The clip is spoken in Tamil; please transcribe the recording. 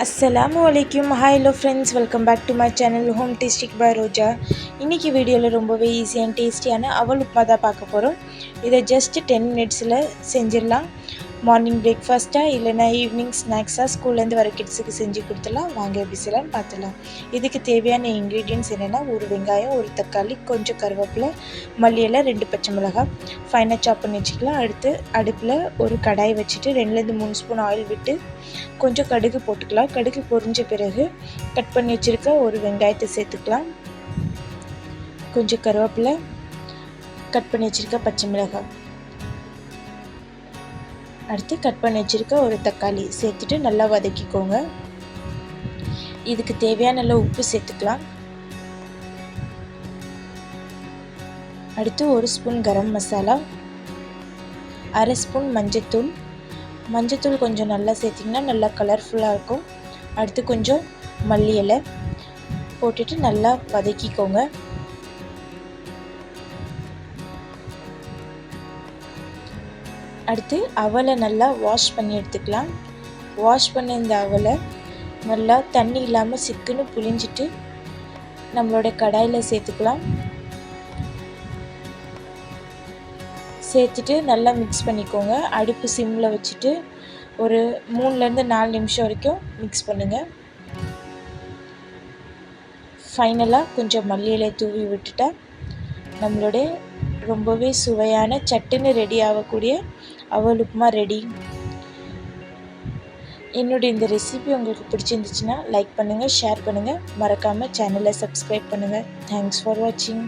அஸ்ஸலாமு அலைக்கும். Hi hello friends, welcome back to my channel home டேஸ்டிக் பை ரோஜா. இன்றைக்கி வீடியோவில் ரொம்பவே ஈஸியாக டேஸ்டியான அவல் உப்புமா தான் பார்க்க போகிறோம். இதை ஜஸ்ட் 10 மினிட்ஸில் செஞ்சிடலாம். மார்னிங் பிரேக்ஃபாஸ்ட்டாக இல்லைனா ஈவினிங் ஸ்நாக்ஸாக ஸ்கூல்லேருந்து வர கிட்ஸுக்கு செஞ்சு கொடுத்துடலாம். வாங்க எப்படி செய்யலாம்னு பார்த்துலாம். இதுக்கு தேவையான இன்க்ரீடியன்ட்ஸ் என்னென்னா, ஒரு வெங்காயம், ஒரு தக்காளி, கொஞ்சம் கருவேப்பிலை, மல்லி இலை, 2 பச்சை மிளகாய் ஃபைனாக சாப் பண்ணி வச்சுக்கலாம். அடுத்து அடுப்பில் ஒரு கடாய் வச்சுட்டு 2லேருந்து 3 ஸ்பூன் ஆயில் விட்டு கொஞ்சம் கடுகு போட்டுக்கலாம். கடுகு பொரிஞ்ச பிறகு கட் பண்ணி வச்சுருக்க ஒரு வெங்காயத்தை சேர்த்துக்கலாம். கொஞ்சம் கருவேப்பிலை, கட் பண்ணி வச்சுருக்க பச்சை மிளகாய், அடுத்து கட் பண்ணி வச்சுருக்க ஒரு தக்காளி சேர்த்துட்டு நல்லா வதக்கிக்கோங்க. இதுக்கு தேவையான நல்ல உப்பு சேர்த்துக்கலாம். அடுத்து 1 ஸ்பூன் கரம் மசாலா, 1/2 ஸ்பூன் மஞ்சத்தூள் கொஞ்சம் நல்லா சேர்த்திங்கன்னா நல்லா கலர்ஃபுல்லாக இருக்கும். அடுத்து கொஞ்சம் மல்லி இலை போட்டுட்டு நல்லா வதக்கிக்கோங்க. அடுத்து அவலை நல்லா வாஷ் பண்ணி எடுத்துக்கலாம். வாஷ் பண்ண இந்த அவலை நல்லா தண்ணி இல்லாமல் சிக்குன்னு புழிஞ்சிட்டு நம்மளோட கடாயில் சேர்த்துக்கலாம். சேர்த்துட்டு நல்லா மிக்ஸ் பண்ணிக்கோங்க. அடுப்பு சிம்மில் வச்சுட்டு ஒரு 3லேருந்து 4 நிமிஷம் வரைக்கும் மிக்ஸ் பண்ணுங்கள். ஃபைனலாக கொஞ்சம் மல்லி இலை தூவி விட்டுட்டா நம்மளுடைய ரொம்பவே சுவையான சட்டுன்னு ரெடி ஆகக்கூடிய அவல் உப்புமா ரெடி. என்னுடைய இந்த ரெசிபி உங்களுக்கு பிடிச்சிருந்துச்சுன்னா லைக் பண்ணுங்கள், ஷேர் பண்ணுங்கள், மறக்காமல் சேனலை சப்ஸ்கிரைப் பண்ணுங்கள். தேங்க்ஸ் ஃபார் வாட்சிங்.